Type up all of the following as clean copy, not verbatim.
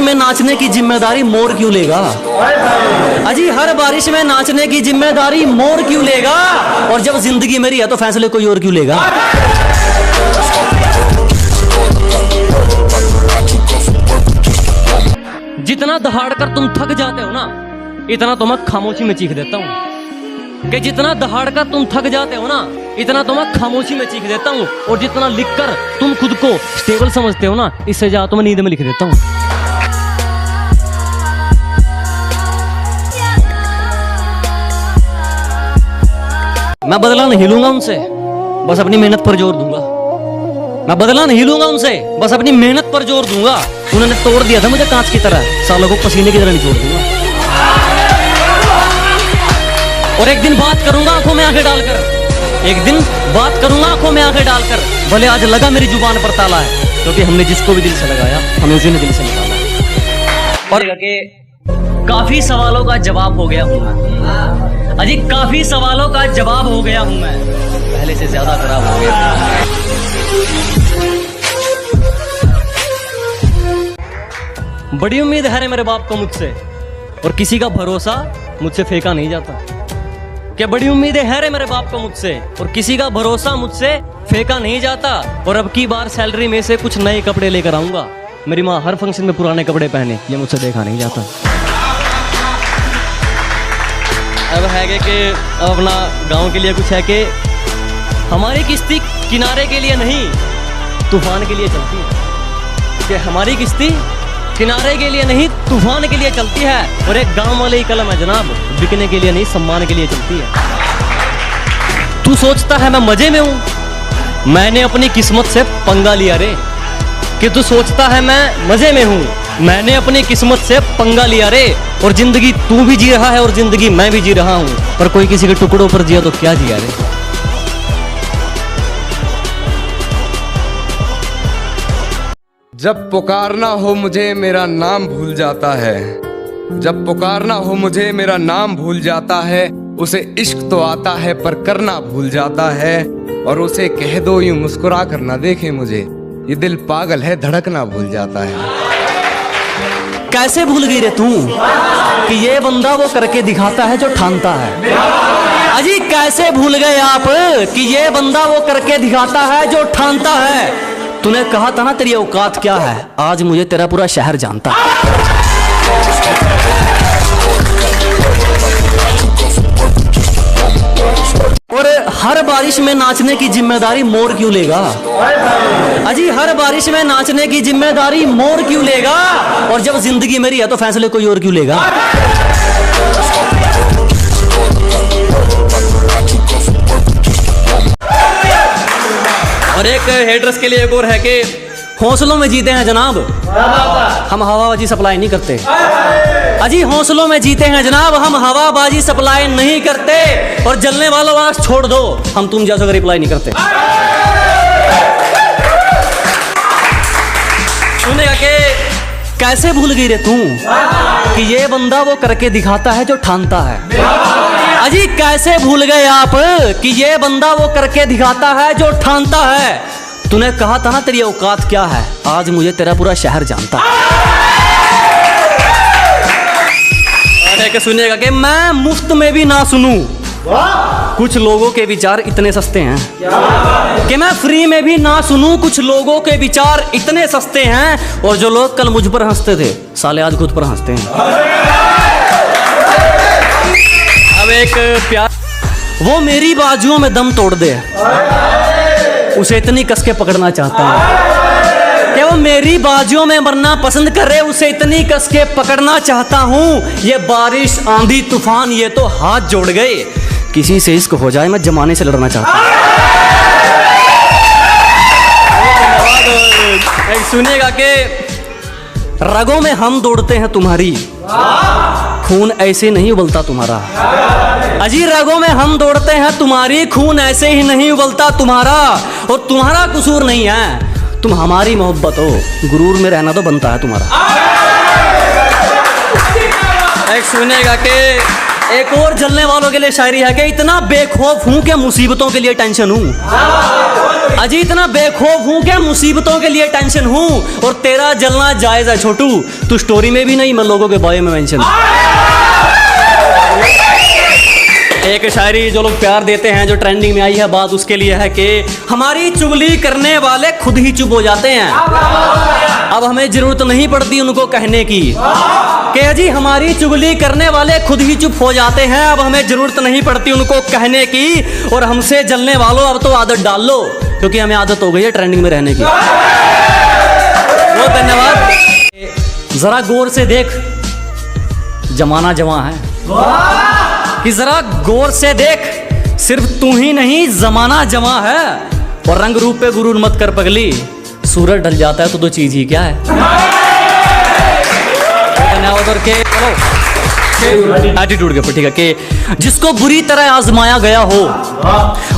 में नाचने की जिम्मेदारी मोर क्यों लेगा? अजी हर बारिश में नाचने की जिम्मेदारी मोर क्यों लेगा? और जब जिंदगी मेरी है तो फैसले कोई और क्यों लेगा? जितना दहाड़ कर तुम थक जाते हो ना, इतना तो मैं खामोशी में चीख देता हूँ। कि जितना दहाड़ कर तुम थक जाते हो ना, इतना तो मैं खामोशी में चीख देता हूँ। और जितना लिखकर तुम खुद को स्टेबल समझते हो ना, इससे ज्यादा तो मैं नींद में लिख देता हूँ। मैं बदला नहीं लूंगा उनसे, बस अपनी मेहनत पर जोर दूंगा। मैं बदला नहीं लूंगा उनसे, बस अपनी मेहनत पर जोर दूंगा। उन्होंने तोड़ दिया था मुझे कांच की तरह, सालों को पसीने की तरह निचोड़ दूंगा। और एक दिन बात करूंगा आंखों में आंखें डालकर, एक दिन बात करूंगा आंखों में आंखें डालकर। भले आज लगा मेरी जुबान पर ताला है, क्योंकि हमने जिसको भी दिल से लगाया हमें उसी ने दिल से निकाला है। और काफी सवालों का जवाब हो गया हूं मैं। अजी काफी सवालों का जवाब हो गया हूं मैं, पहले से ज्यादा खराब हो गया। बड़ी उम्मीद है रे मेरे बाप को मुझसे, और किसी का भरोसा मुझसे फेंका नहीं जाता। क्या बड़ी उम्मीदें है रे मेरे बाप को मुझसे, और किसी का भरोसा मुझसे फेंका नहीं जाता। और अब की बार सैलरी में से कुछ नए कपड़े लेकर आऊंगा। मेरी माँ हर फंक्शन में पुराने कपड़े पहने, ये मुझसे देखा नहीं जाता। अब है कि अब अपना गांव के लिए कुछ है कि हमारी किश्ती किनारे के लिए नहीं तूफान के लिए चलती है। कि हमारी किश्ती किनारे के लिए नहीं तूफान के लिए चलती है। और एक गांव वाले ही कलम है जनाब, बिकने के लिए नहीं सम्मान के लिए चलती है। तू सोचता है मैं मजे में हूं, मैंने अपनी किस्मत से पंगा लिया रे। कि तू सोचता है मैं मजे में हूं, मैंने अपनी किस्मत से पंगा लिया रे। और जिंदगी तू भी जी रहा है और जिंदगी मैं भी जी रहा हूं, पर कोई किसी के टुकड़ों पर जिया तो क्या जिया रे। जब पुकारना हो मुझे मेरा नाम भूल जाता है, जब पुकारना हो मुझे मेरा नाम भूल जाता है। उसे इश्क तो आता है पर करना भूल जाता है। और उसे कह दो यूं मुस्कुरा कर ना देखे मुझे, ये दिल पागल है धड़कना भूल जाता है। कैसे भूल गई रे तू कि ये बंदा वो करके दिखाता है जो ठानता है? अजी कैसे भूल गए आप कि ये बंदा वो करके दिखाता है जो ठानता है? तूने कहा था ना तेरी औकात क्या है, आज मुझे तेरा पूरा शहर जानता है। और हर बारिश में नाचने की जिम्मेदारी मोर क्यों लेगा? अजी हर बारिश में नाचने की जिम्मेदारी मोर क्यों लेगा? और जब जिंदगी मेरी है तो फैसले कोई और क्यों लेगा? और एक हेटर्स के लिए एक और है कि हौसलों में जीते हैं जनाब, हम हवाबाजी सप्लाई नहीं करते। अजी हौसलों में जीते हैं जनाब, हम हवाबाजी सप्लाई नहीं करते। और जलने वालों आग छोड़ दो, हम तुम जैसा रिप्लाई नहीं करते। सुनेगा कि कैसे भूल गई रे तू कि ये बंदा वो करके दिखाता है जो ठानता है? अजी कैसे भूल गए आप कि ये बंदा वो करके दिखाता है जो ठानता है? तूने कहा था ना तेरी औकात क्या है, आज मुझे तेरा पूरा शहर जानता है। और सुनिएगा कि मैं मुफ्त में भी ना सुनूं, कुछ लोगों के विचार इतने सस्ते हैं। कि मैं फ्री में भी ना सुनूं, कुछ लोगों के विचार इतने सस्ते हैं। और जो लोग कल मुझ पर हंसते थे, साले आज खुद पर हंसते हैं। अब एक प्यार, वो मेरी बाजुओं में दम तोड़ दे, उसे इतनी कस के पकड़ना चाहता हूँ। कि वो मेरी बाजुओं में मरना पसंद करे, उसे इतनी कस के पकड़ना चाहता हूँ। ये बारिश आंधी तूफान ये तो हाथ जोड़ गए, किसी से इश्क हो जाए मैं जमाने से लड़ना चाहता हूँ। सुनिएगा कि रगों में हम दौड़ते हैं तुम्हारी, खून ऐसे नहीं उबलता तुम्हारा। अजी रगों में हम दौड़ते हैं तुम्हारी, खून ऐसे ही नहीं उबलता तुम्हारा। और तुम्हारा कसूर नहीं है, तुम हमारी मोहब्बत हो, गुरूर में रहना तो बनता है तुम्हारा। एक सुनेगा कि एक और जलने वालों के लिए शायरी है कि इतना बेखौफ हूं कि मुसीबतों के लिए टेंशन हूं। अजी इतना बेखौफ हूँ क्या, मुसीबतों के लिए टेंशन हूँ, और तेरा जलना जायज है छोटू, तू स्टोरी में भी नहीं, मैं लोगों के बारे में मेंशन। एक शायरी जो लोग प्यार देते हैं, जो ट्रेंडिंग में आई है बात, उसके लिए है कि हमारी चुगली करने वाले खुद ही चुप हो जाते हैं, अब हमें जरूरत नहीं पड़ती उनको कहने की, कि अजी हमारी चुगली करने वाले खुद ही चुप हो जाते हैं, अब हमें जरूरत नहीं पड़ती उनको कहने की, और हमसे जलने वालों अब तो आदत डाल लो, क्योंकि हमें आदत हो गई है ट्रेंडिंग में रहने की। बहुत धन्यवाद। जरा गौर से देख, जमाना जवां है, कि जरा गौर से देख, सिर्फ तू ही नहीं जमाना जवां है, और रंग रूप पे गुरूर मत कर पगली, सूरज ढल जाता है तो दो चीज ही क्या है। धन्यवाद। के चलो एटीट्यूड के ऊपर, ठीक है, कि जिसको बुरी तरह आजमाया गया हो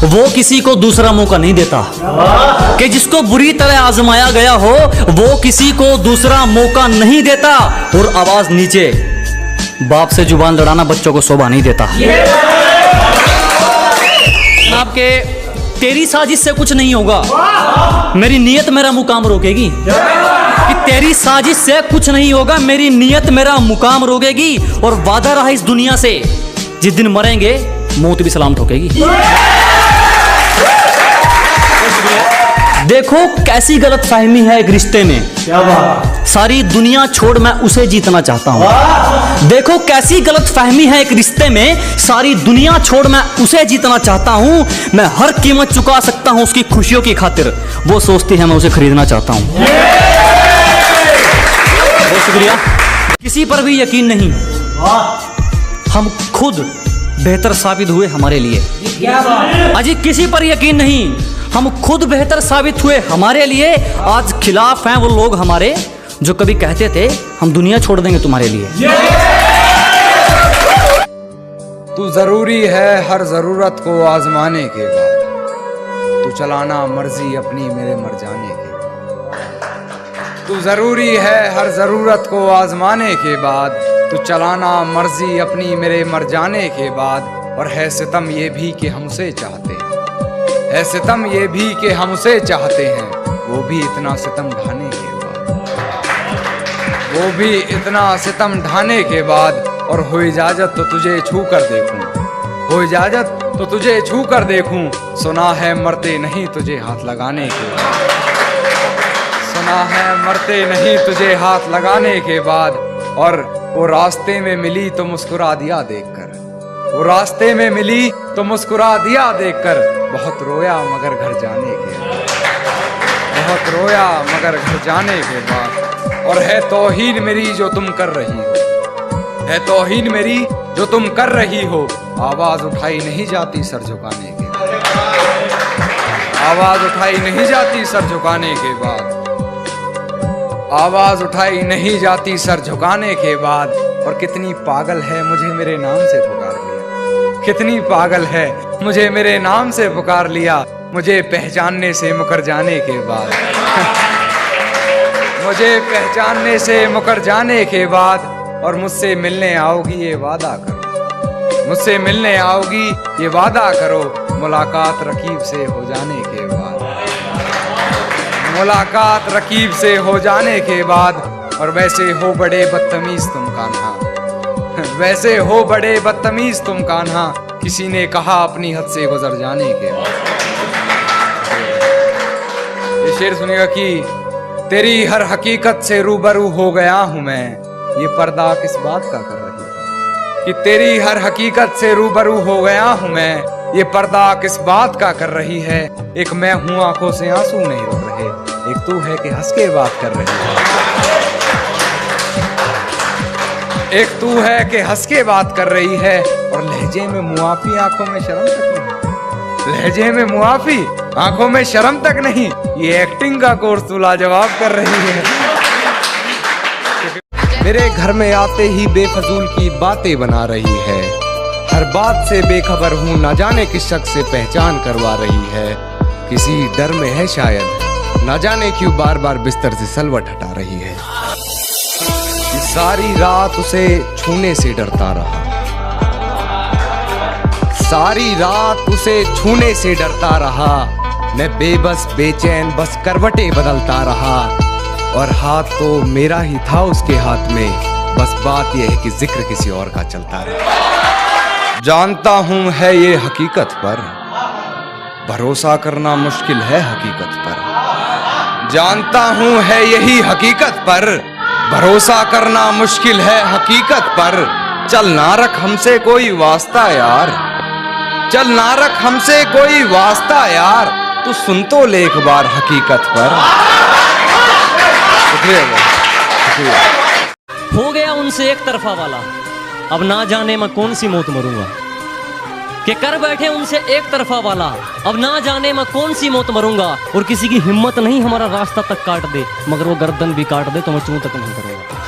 वो किसी को दूसरा मौका नहीं देता, कि जिसको बुरी तरह आजमाया गया हो वो किसी को दूसरा मौका नहीं देता, और आवाज नीचे, बाप से जुबान लड़ाना बच्चों को शोभा नहीं देता। आपके तेरी साजिश से कुछ नहीं होगा, मेरी नीयत मेरा मुकाम रोकेगी, कि तेरी साजिश से कुछ नहीं होगा, मेरी नीयत मेरा मुकाम रोकेगी, और वादा रहा इस दुनिया से, जिस दिन मरेंगे मौत भी सलाम ठोकेगी। देखो कैसी गलत फहमी है एक रिश्ते में, क्या बात, सारी दुनिया छोड़ मैं उसे जीतना चाहता हूँ। देखो कैसी गलत फहमी है एक रिश्ते में, सारी दुनिया छोड़ मैं उसे जीतना चाहता हूँ, मैं हर कीमत चुका सकता हूँ उसकी खुशियों की खातिर, वो सोचती है मैं उसे खरीदना चाहता हूँ। बहुत शुक्रिया। किसी पर भी यकीन नहीं, हम खुद बेहतर साबित हुए हमारे लिए। अजी किसी पर यकीन नहीं, हम खुद बेहतर साबित हुए हमारे लिए। आज खिलाफ हैं वो लोग हमारे जो कभी कहते थे हम दुनिया छोड़ देंगे तुम्हारे लिए। तू जरूरी है हर जरूरत को आजमाने के बाद, तू चलाना मर्जी अपनी मेरे मर जाने के। तू जरूरी है हर जरूरत को आजमाने के बाद, तू चलाना मर्जी अपनी मेरे मर जाने के बाद। और है सितम ये भी कि हमसे चाहते हैं, है सितम ये भी कि हमसे चाहते हैं, वो भी इतना सितम ढाने के बाद, वो भी इतना सितम ढाने के बाद। और हो इजाजत तो तुझे छू कर देखूं, हो इजाजत तो तुझे छू कर देखूं, सुना है मरते नहीं तुझे हाथ लगाने के बाद, सुना है मरते नहीं तुझे हाथ लगाने के बाद। और वो रास्ते में मिली तो मुस्कुरा दिया देखकर, वो रास्ते में मिली तो मुस्कुरा दिया देखकर। बहुत रोया मगर घर जाने के बाद, बहुत रोया मगर घर जाने के बाद। और है तौहीन मेरी जो तुम कर रही हो, है तौहीन मेरी जो तुम कर रही हो, आवाज उठाई नहीं जाती सर झुकाने के बाद, आवाज उठाई नहीं जाती सर झुकाने के बाद, आवाज उठाई नहीं जाती सर झुकाने के बाद। और कितनी पागल है मुझे मेरे नाम से पुकार लिया, कितनी पागल है मुझे मेरे नाम से पुकार लिया, मुझे पहचानने से मुकर जाने के बाद, मुझे पहचानने से मुकर जाने के बाद। और मुझसे मिलने आओगी ये वादा करो, मुझसे मिलने आओगी ये वादा करो, मुलाकात रकीब से हो जाने के बाद, मुलाकात रकीब से हो जाने के बाद। और वैसे हो बड़े बदतमीज तुम कान्हा, वैसे हो बड़े बदतमीज तुम कान्हा, किसी ने कहा अपनी हद से गुजर जाने के बाद। ये शेर सुनिएगा कि तेरी हर हकीकत से रूबरू हो गया हूं मैं, ये पर्दा किस बात का कर रही है, कि तेरी हर हकीकत से रूबरू हो गया हूं मैं, ये पर्दा किस बात का कर रही है। एक मैं हूं आंखों से आंसू नहीं रुक रहे, एक तू है कि हंस के बात कर रही है, एक तू है कि हंस के बात कर रही है। और लहजे में मुआफी आंखों में शर्म तक नहीं, लहजे में मुआफी आंखों में शर्म तक नहीं, ये एक्टिंग का कोर्स तू लाजवाब कर रही है। मेरे घर में आते ही बेफजूल की बातें बना रही है, हर बात से बेखबर हूँ, ना जाने किस शख्स से पहचान करवा रही है, किसी डर में है शायद, ना जाने क्यों बार बार बिस्तर से सलवट हटा रही है। सारी रात उसे छूने से डरता रहा, सारी रात उसे छूने से डरता रहा, मैं बेबस बेचैन बस करवटें बदलता रहा, और हाथ तो मेरा ही था उसके हाथ में, बस बात यह है कि जिक्र किसी और का चलता रहा। जानता हूं है ये हकीकत पर, भरोसा करना मुश्किल है हकीकत पर। जानता हूं है यही हकीकत पर, भरोसा करना मुश्किल है हकीकत पर। चल ना रख हमसे कोई वास्ता यार, चल ना रख हमसे कोई वास्ता यार, तू सुन तो ले एक बार हकीकत पर। शुक्रिया। हो गया उनसे एक तरफा वाला, अब ना जाने मैं कौन सी मौत मरूंगा। कि कर बैठे उनसे एक तरफा वाला, अब ना जाने मैं कौन सी मौत मरूंगा। और किसी की हिम्मत नहीं हमारा रास्ता तक काट दे, मगर वो गर्दन भी काट दे तो मैं चूं तक नहीं करूंगा।